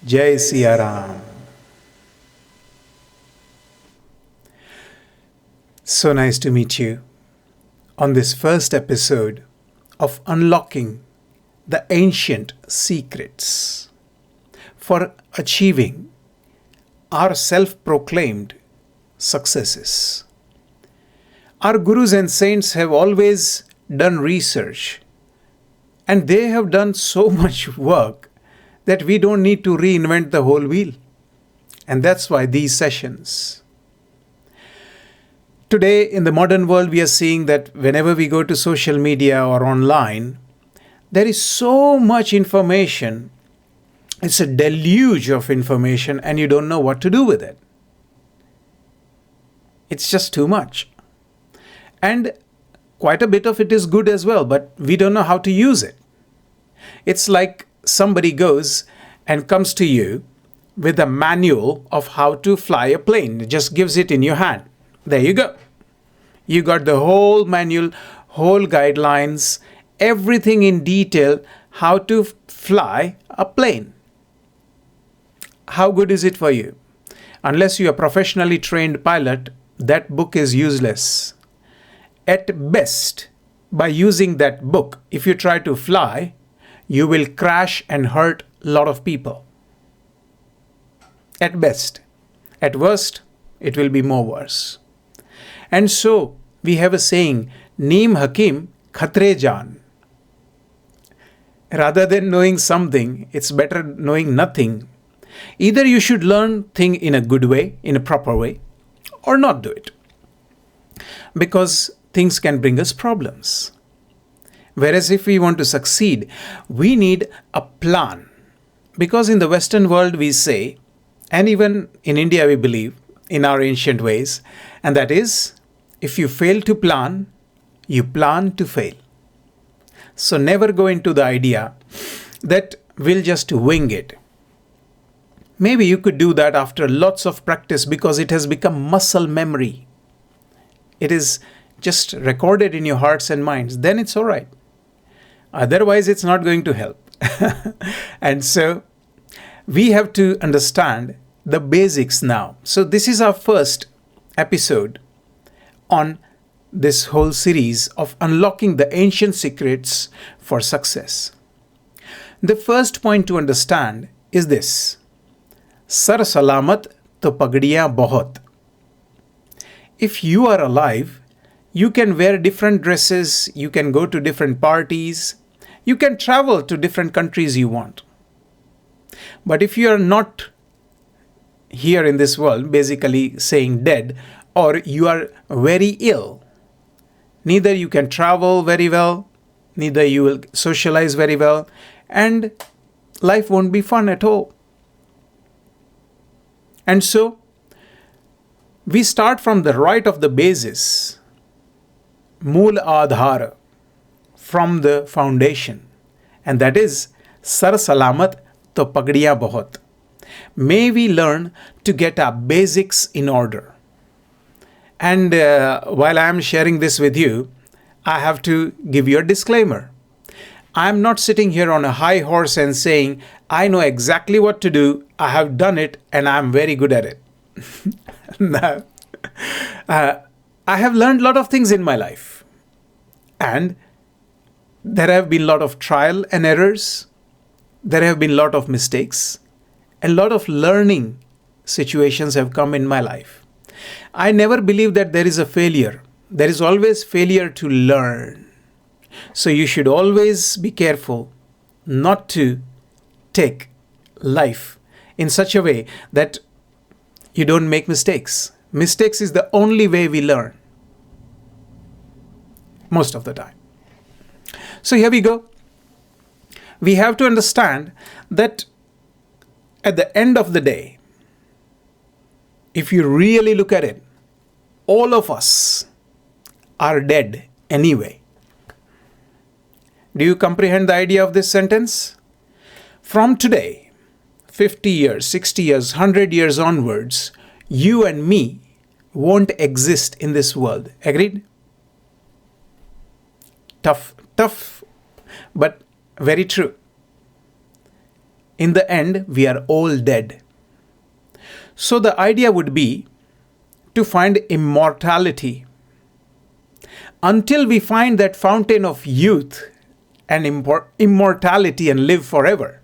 Jai Siya Ram. So nice to meet you on this first episode of Unlocking the Ancient Secrets for Achieving our self-proclaimed successes. Our gurus and saints have always done research, and they have done so much work that we don't need to reinvent the whole wheel. And that's why these sessions. Today, in the modern world, we are seeing that whenever we go to social media or online, there is so much information. It's a deluge of information, and you don't know what to do with it. It's just too much. And quite a bit of it is good as well, but we don't know how to use it. It's like somebody goes and comes to you with a manual of how to fly a plane. It just gives it in your hand. There you go. You got the whole manual, whole guidelines, everything in detail, how to fly a plane. How good is it for you? Unless you are a professionally trained pilot, that book is useless. At best, by using that book, if you try to fly, you will crash and hurt a lot of people. At best. At worst, it will be more worse. And so, we have a saying, Neem Hakim Khatre Jaan. Rather than knowing something, it's better knowing nothing. Either you should learn thing in a good way, in a proper way, or not do it. Because things can bring us problems. Whereas if we want to succeed, we need a plan. Because in the Western world we say, and even in India we believe, in our ancient ways, and that is, if you fail to plan, you plan to fail. So never go into the idea that we'll just wing it. Maybe you could do that after lots of practice because it has become muscle memory. It is just recorded in your hearts and minds. Then it's all right. Otherwise, it's not going to help. And so we have to understand the basics now. So this is our first episode on this whole series of unlocking the ancient secrets for success. The first point to understand is this. Sar salamat to pagdiyan bahut. If you are alive, you can wear different dresses, you can go to different parties, you can travel to different countries you want. But if you are not here in this world, basically saying dead, or you are very ill, neither you can travel very well, neither you will socialize very well, and life won't be fun at all. And so, we start from the right of the basis, Mool Aadhar, from the foundation, and that is Sar Salamat to Pagdiyan Bahut. May we learn to get our basics in order. And while I am sharing this with you, I have to give you a disclaimer. I am not sitting here on a high horse and saying, I know exactly what to do, I have done it, and I am very good at it. No. I have learned a lot of things in my life. And there have been a lot of trial and errors. There have been a lot of mistakes. A lot of learning situations have come in my life. I never believe that there is a failure. There is always failure to learn. So you should always be careful not to take life in such a way that you don't make mistakes. Mistakes is the only way we learn. Most of the time. So here we go. We have to understand that at the end of the day, if you really look at it, all of us are dead anyway. Do you comprehend the idea of this sentence? From today, 50 years, 60 years, 100 years onwards, you and me won't exist in this world. Agreed? Tough, but very true. In the end, we are all dead. So the idea would be to find immortality. Until we find that fountain of youth and immortality and live forever,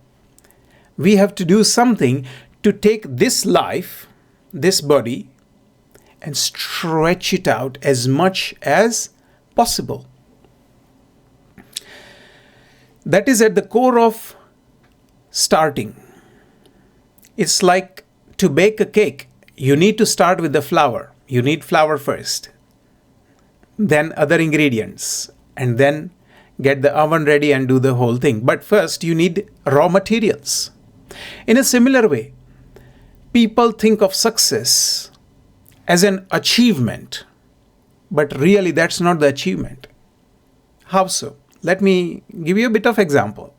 we have to do something to take this life, this body, and stretch it out as much as possible. That is at the core of starting. It's like to bake a cake. You need to start with the flour. You need flour first, then other ingredients, and then get the oven ready and do the whole thing. But first, you need raw materials. In a similar way, people think of success as an achievement, but really that's not the achievement. How so? Let me give you a bit of example.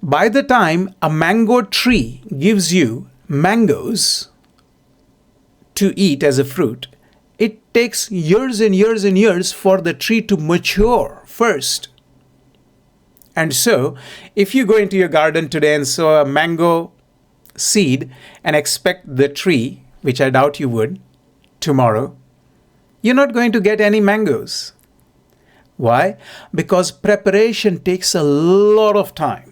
By the time a mango tree gives you mangoes to eat as a fruit, it takes years and years and years for the tree to mature first. And so, if you go into your garden today and sow a mango seed and expect the tree, which I doubt you would, tomorrow, you're not going to get any mangoes. Why? Because preparation takes a lot of time.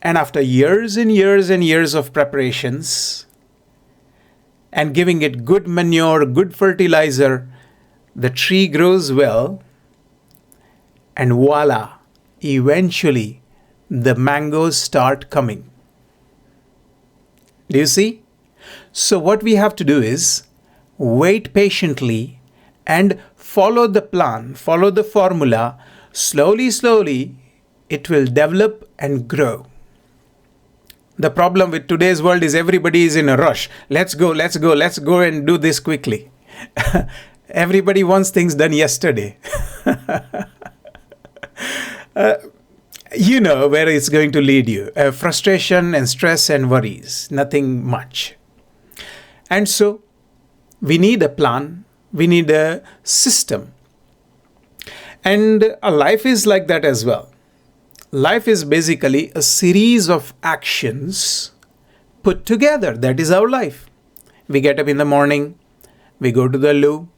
And after years and years and years of preparations and giving it good manure, good fertilizer, the tree grows well, and voila, eventually the mangoes start coming. Do you see? So what we have to do is wait patiently and follow the plan, follow the formula. Slowly, slowly, it will develop and grow. The problem with today's world is everybody is in a rush. Let's go and do this quickly. Everybody wants things done yesterday. You know where it's going to lead you. Frustration and stress and worries. Nothing much. And so, we need a plan. We need a system. And a life is like that as well. Life is basically a series of actions put together. That is our life. We get up in the morning, we go to the loo,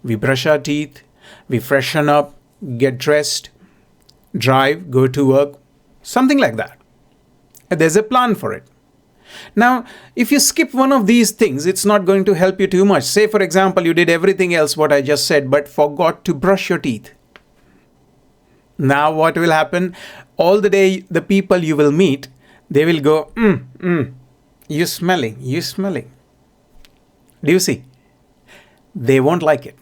we brush our teeth, we freshen up, get dressed, drive, go to work, something like that. And there's a plan for it. Now, if you skip one of these things, it's not going to help you too much. Say, for example, you did everything else what I just said, but forgot to brush your teeth. Now what will happen? All the day, the people you will meet, they will go, you smelling. Do you see? They won't like it.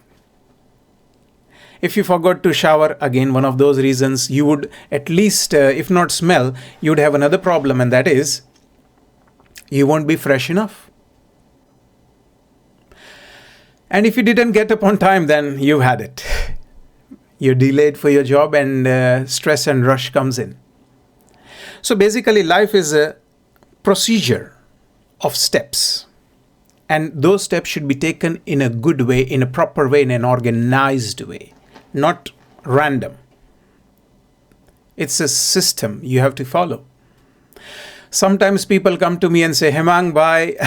If you forgot to shower, again, one of those reasons, you would at least, if not smell, you would have another problem, and that is, you won't be fresh enough. And if you didn't get up on time, then you had it. You're delayed for your job, and stress and rush comes in. So basically, life is a procedure of steps. And those steps should be taken in a good way, in a proper way, in an organized way, not random. It's a system you have to follow. Sometimes people come to me and say, Hemang Bhai,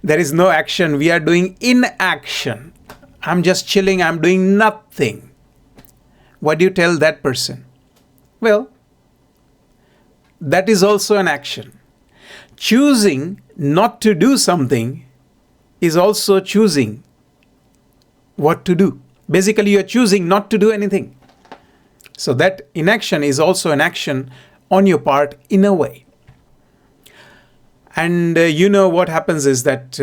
there is no action. We are doing inaction. I'm just chilling. I'm doing nothing. What do you tell that person? Well, that is also an action. Choosing not to do something is also choosing what to do. Basically, you're choosing not to do anything. So that inaction is also an action on your part in a way. And you know what happens is that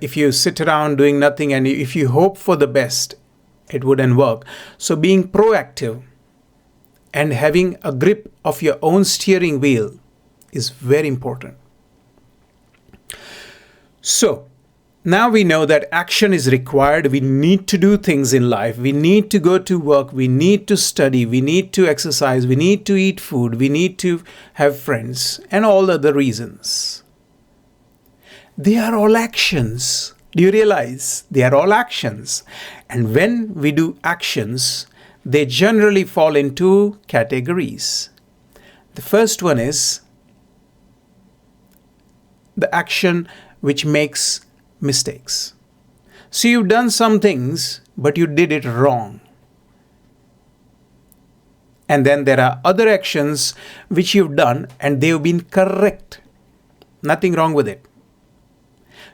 if you sit around doing nothing and if you hope for the best, it wouldn't work. So being proactive and having a grip of your own steering wheel is very important. So now we know that action is required. We need to do things in life. We need to go to work. We need to study. We need to exercise. We need to eat food. We need to have friends and all other reasons. They are all actions. Do you realize? They are all actions. And when we do actions, they generally fall in two categories. The first one is the action which makes mistakes. So you've done some things, but you did it wrong. And then there are other actions which you've done and they've been correct. Nothing wrong with it.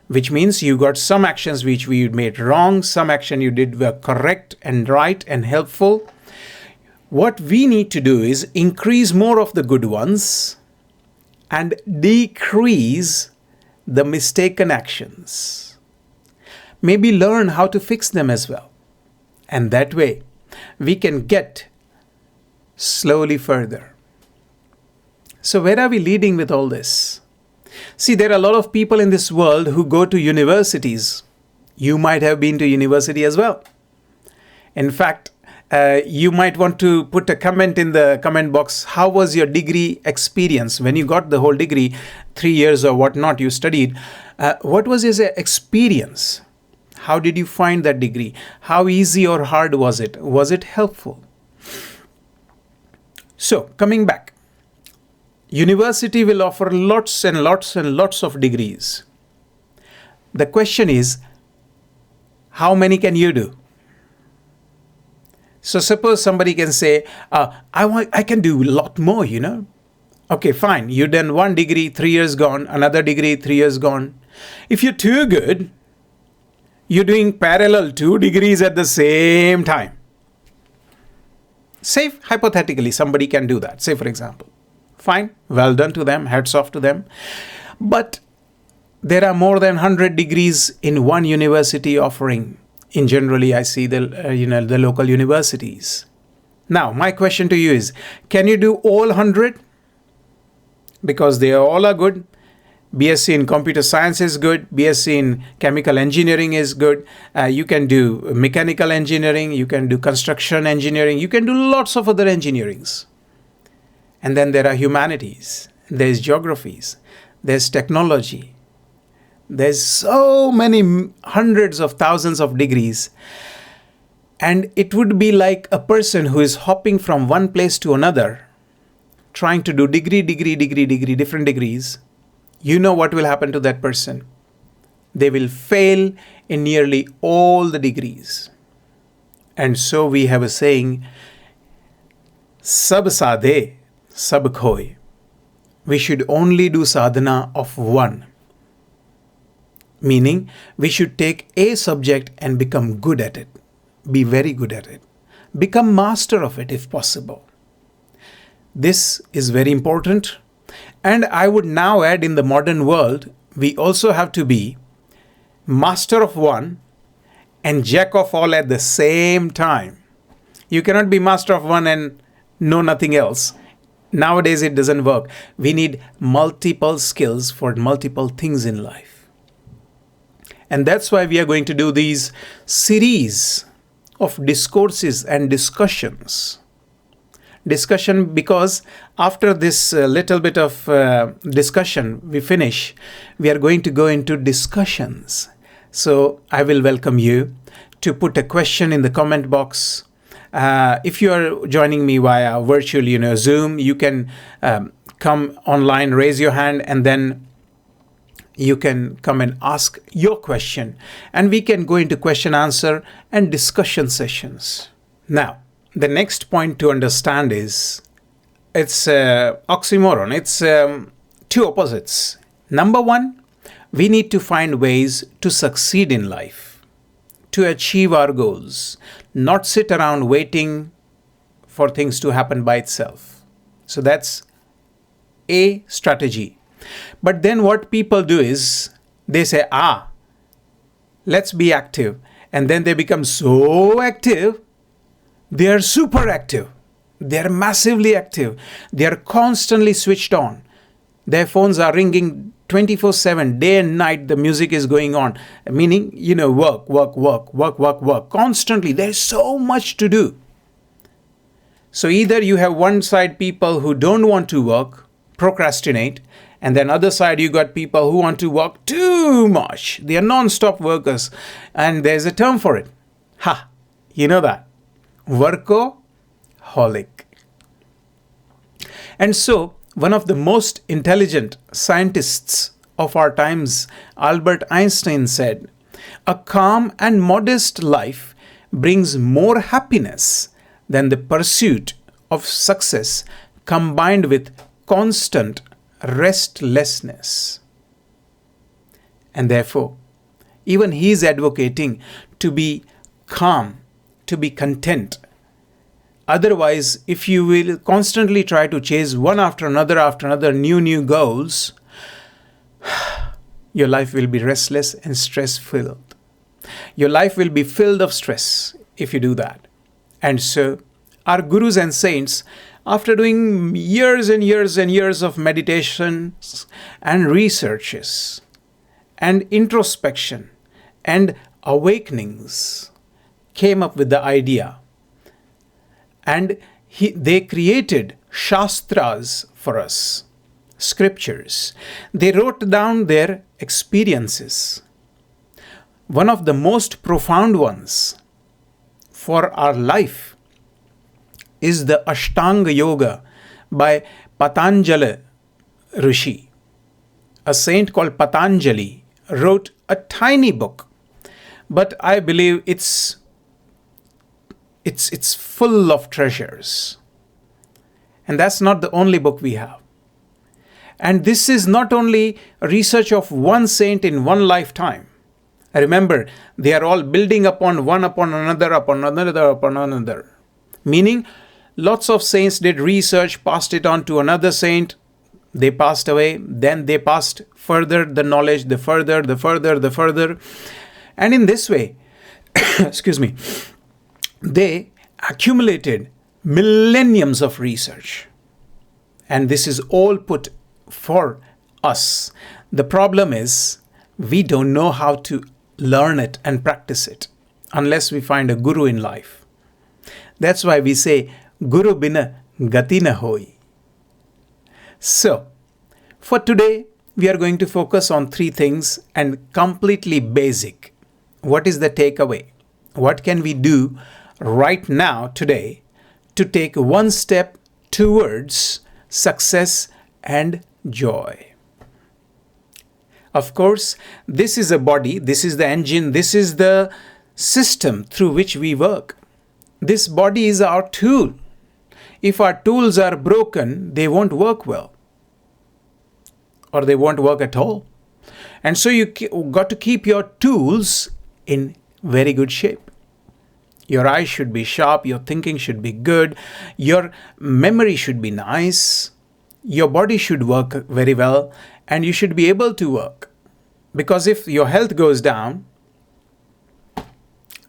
Which means you got some actions which we made wrong, some action you did were correct and right and helpful. What we need to do is increase more of the good ones and decrease the mistaken actions. Maybe learn how to fix them as well. And that way, we can get slowly further. So where are we leading with all this? See, there are a lot of people in this world who go to universities. You might have been to university as well. In fact, you might want to put a comment in the comment box. How was your degree experience? When you got the whole degree, 3 years or whatnot you studied, what was your experience? How did you find that degree? How easy or hard was it? Was it helpful? So, coming back, university will offer lots and lots and lots of degrees. The question is, how many can you do? So suppose somebody can say, I can do a lot more, Okay, fine. You done 1 degree, 3 years gone, another degree, 3 years gone. If you're too good, you're doing parallel 2 degrees at the same time. Say, hypothetically, somebody can do that. Say, for example. Fine. Well done to them. Hats off to them. But there are more than 100 degrees in one university offering. In generally, I see the local universities. Now, my question to you is, can you do all 100? Because they all are good. BSc in computer science is good. BSc in chemical engineering is good. You can do mechanical engineering. You can do construction engineering. You can do lots of other engineerings. And then there are humanities. There's geographies. There's technology. There's so many hundreds of thousands of degrees. And it would be like a person who is hopping from one place to another, trying to do degree, different degrees. You know what will happen to that person. They will fail in nearly all the degrees. And so we have a saying, Sab sadhe, sab khoye. We should only do sadhana of one. Meaning, we should take a subject and become good at it. Be very good at it. Become master of it if possible. This is very important. And I would now add, in the modern world, we also have to be master of one and jack of all at the same time. You cannot be master of one and know nothing else. Nowadays, it doesn't work. We need multiple skills for multiple things in life. And that's why we are going to do these series of discourses and discussions. Discussion, because after this little bit of discussion we finish, we are going to go into discussions. So I will welcome you to put a question in the comment box. If you are joining me via virtual, Zoom, you can come online, raise your hand, and then you can come and ask your question. And we can go into question, answer, and discussion sessions. Now, the next point to understand is, it's oxymoron. It's two opposites. Number one, we need to find ways to succeed in life, to achieve our goals, not sit around waiting for things to happen by itself. So that's a strategy. But then what people do is, they say, let's be active. And then they become so active, they are super active. They are massively active. They are constantly switched on. Their phones are ringing 24/7, day and night. The music is going on. Meaning, work. Constantly. There's so much to do. So either you have one side people who don't want to work, procrastinate, and then other side you got people who want to work too much. They are non-stop workers. And there's a term for it. You know that. Workaholic. And so, one of the most intelligent scientists of our times, Albert Einstein, said, "A calm and modest life brings more happiness than the pursuit of success combined with constant restlessness." And therefore, even he is advocating to be calm, to be content. Otherwise, if you will constantly try to chase one after another, new goals, your life will be restless and stress-filled. Your life will be filled of stress if you do that. And so, our gurus and saints, after doing years and years and years of meditations and researches and introspection and awakenings, came up with the idea. And they created shastras for us, scriptures. They wrote down their experiences. One of the most profound ones for our life is the Ashtanga Yoga by Patanjali Rishi. A saint called Patanjali wrote a tiny book, but I believe it's full of treasures. And that's not the only book we have. And this is not only a research of one saint in one lifetime. Remember, they are all building upon one upon another. Meaning, lots of saints did research, passed it on to another saint. They passed away. Then they passed further the knowledge, the further. And in this way, excuse me, they accumulated millenniums of research. And this is all put for us. The problem is we don't know how to learn it and practice it unless we find a guru in life. That's why we say, Guru bina gati na hoi. So, for today, we are going to focus on three things and completely basic. What is the takeaway? What can we do right now, today, to take one step towards success and joy? Of course, this is a body, this is the engine, this is the system through which we work. This body is our tool. If our tools are broken, they won't work well, or they won't work at all. And so you got to keep your tools in very good shape. Your eyes should be sharp, your thinking should be good, your memory should be nice, your body should work very well, and you should be able to work. Because if your health goes down,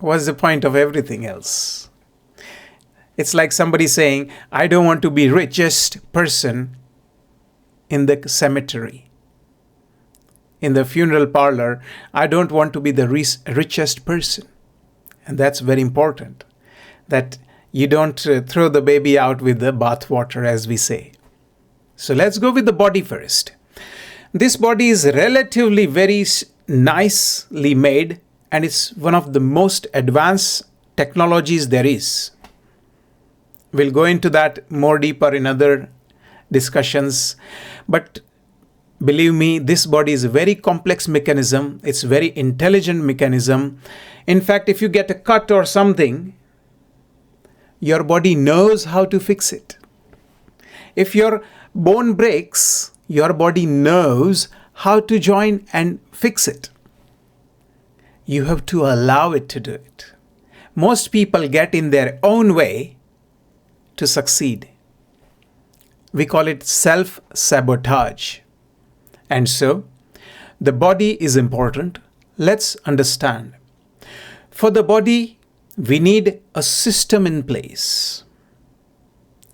what's the point of everything else? It's like somebody saying, I don't want to be richest person in the cemetery. In the funeral parlor, I don't want to be the richest person. And that's very important, that you don't throw the baby out with the bathwater, as we say. So let's go with the body first. This body is relatively very nicely made, and it's one of the most advanced technologies there is. We'll go into that more deeper in other discussions. But believe me, this body is a very complex mechanism. It's a very intelligent mechanism. In fact, if you get a cut or something, your body knows how to fix it. If your bone breaks, your body knows how to join and fix it. You have to allow it to do it. Most people get in their own way to succeed. We call it self-sabotage. And so, the body is important. Let's understand. For the body, we need a system in place.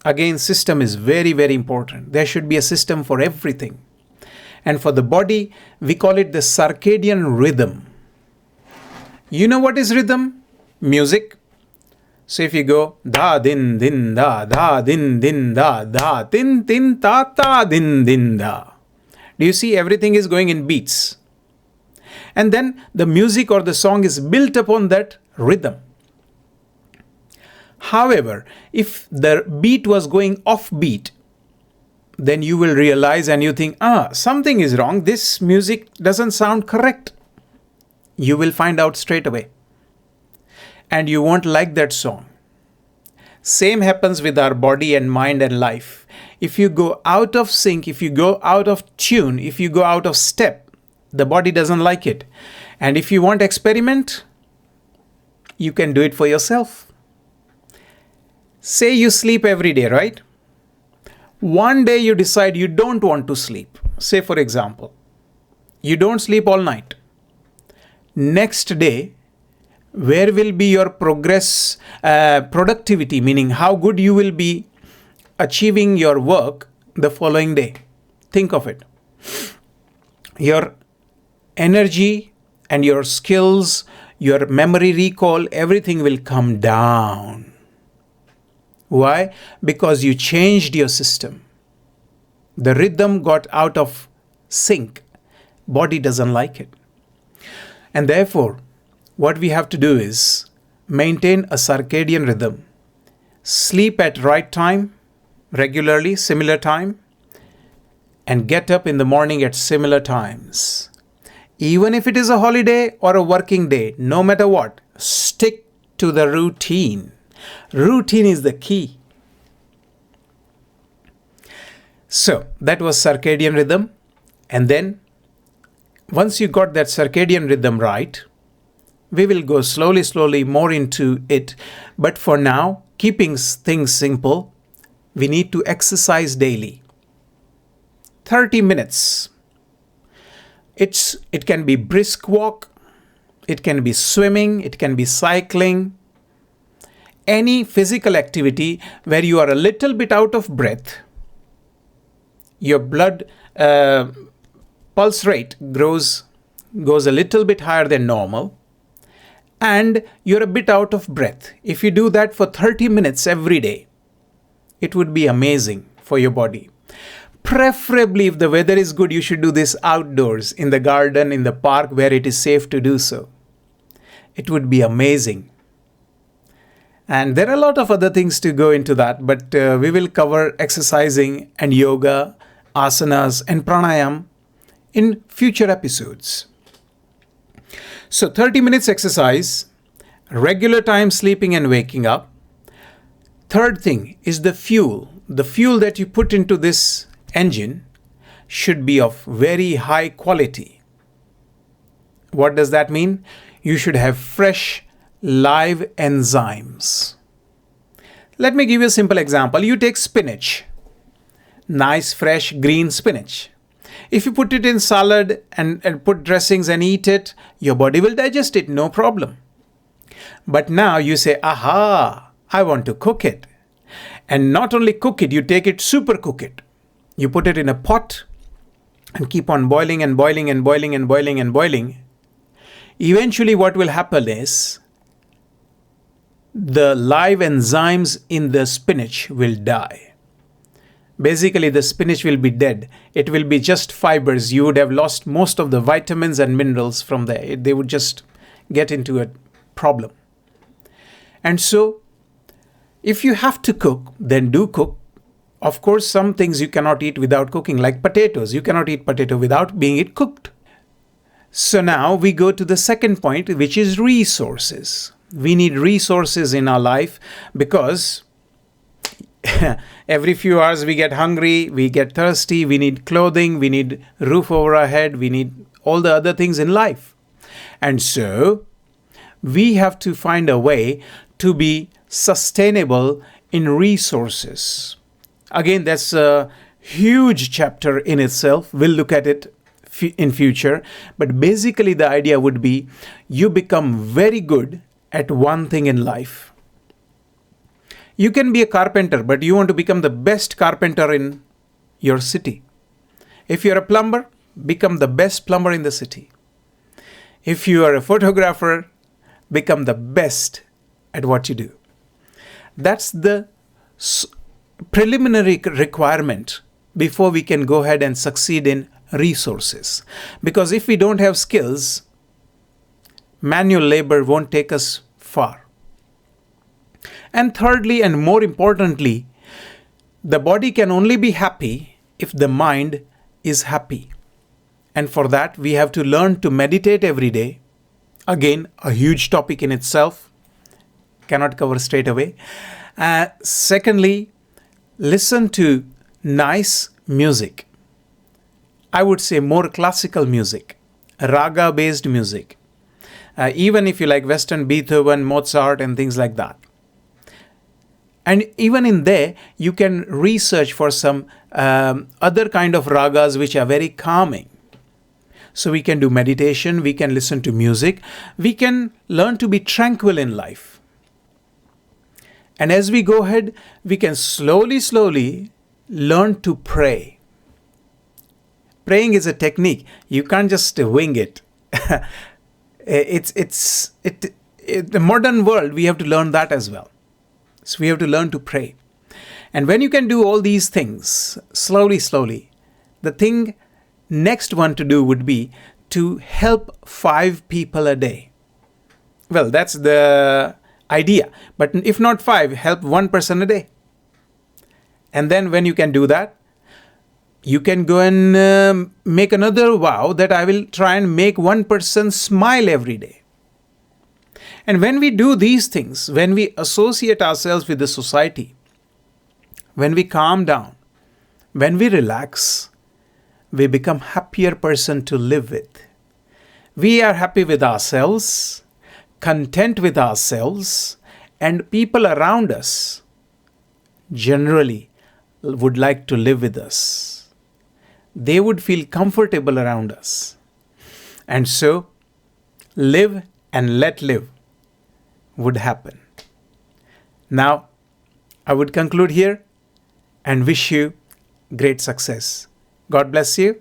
Again, system is very, very important. There should be a system for everything. And for the body, we call it the circadian rhythm. You know what is rhythm? Music. So if you go da din din da din da tin tin ta din din da. Do you see everything is going in beats? And then the music or the song is built upon that rhythm. However, if the beat was going off beat, then you will realize and you think, something is wrong. This music doesn't sound correct. You will find out straight away. And you won't like that song. Same happens with our body and mind and life. If you go out of sync, if you go out of tune, if you go out of step, the body doesn't like it. And if you want to experiment, you can do it for yourself. Say you sleep every day, right? One day you decide you don't want to sleep. Say, for example, you don't sleep all night. Next day, where will be your productivity, meaning how good you will be achieving your work the following day? Think of it. Your energy and your skills, your memory recall, everything will come down. Why? Because you changed your system. The rhythm got out of sync. Body doesn't like it. And therefore, what we have to do is maintain a circadian rhythm. Sleep at right time, regularly, similar time, and get up in the morning at similar times. Even if it is a holiday or a working day, no matter what, stick to the routine. Routine is the key. So that was circadian rhythm. And then once you got that circadian rhythm right, we will go slowly more into it. But for now, keeping things simple, we need to exercise daily. 30 minutes. It can be brisk walk, it can be swimming, it can be cycling. Any physical activity where you are a little bit out of breath, your blood pulse rate goes a little bit higher than normal, and you're a bit out of breath. If you do that for 30 minutes every day, it would be amazing for your body. Preferably, if the weather is good, you should do this outdoors, in the garden, in the park, where it is safe to do so. It would be amazing. And there are a lot of other things to go into that, but we will cover exercising and yoga, asanas and pranayam in future episodes. So 30 minutes exercise, regular time sleeping and waking up. Third thing is the fuel. The fuel that you put into this engine should be of very high quality. What does that mean? You should have fresh, live enzymes. Let me give you a simple example. You take spinach, nice fresh green spinach. If you put it in salad and put dressings and eat it, your body will digest it, no problem. But now you say, I want to cook it. And not only cook it, you take it, super cook it. You put it in a pot and keep on boiling and boiling and boiling and boiling and boiling. Eventually what will happen is the live enzymes in the spinach will die. Basically, the spinach will be dead. It will be just fibers. You would have lost most of the vitamins and minerals from there. They would just get into a problem. And so, if you have to cook, then do cook. Of course, some things you cannot eat without cooking, like potatoes. You cannot eat potato without being it cooked. So now we go to the second point, which is resources. We need resources in our life because every few hours we get hungry, we get thirsty, we need clothing, we need roof over our head, we need all the other things in life. And so we have to find a way to be sustainable in resources. Again, that's a huge chapter in itself. We'll look at it in future. But basically the idea would be you become very good at one thing in life. You can be a carpenter, but you want to become the best carpenter in your city. If you're a plumber, become the best plumber in the city. If you are a photographer, become the best at what you do. That's the preliminary requirement before we can go ahead and succeed in resources. Because if we don't have skills, manual labor won't take us far. And thirdly, and more importantly, the body can only be happy if the mind is happy. And for that, we have to learn to meditate every day. Again, a huge topic in itself. Cannot cover straight away. Secondly, listen to nice music. I would say more classical music, raga-based music. Even if you like Western Beethoven, Mozart, and things like that. And even in there, you can research for some other kind of ragas which are very calming. So we can do meditation, we can listen to music, we can learn to be tranquil in life. And as we go ahead, we can slowly learn to pray. Praying is a technique. You can't just wing it. The modern world, we have to learn that as well. So we have to learn to pray. And when you can do all these things, slowly, the thing next one to do would be to help 5 people a day. Well, that's the idea. But if not 5, help 1 person a day. And then when you can do that, you can go and make another vow that I will try and make 1 person smile every day. And when we do these things, when we associate ourselves with the society, when we calm down, when we relax, we become happier person to live with. We are happy with ourselves, content with ourselves, and people around us generally would like to live with us. They would feel comfortable around us. And so, live and let live would happen. Now, I would conclude here and wish you great success. God bless you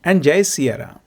and Jai Siya Ram.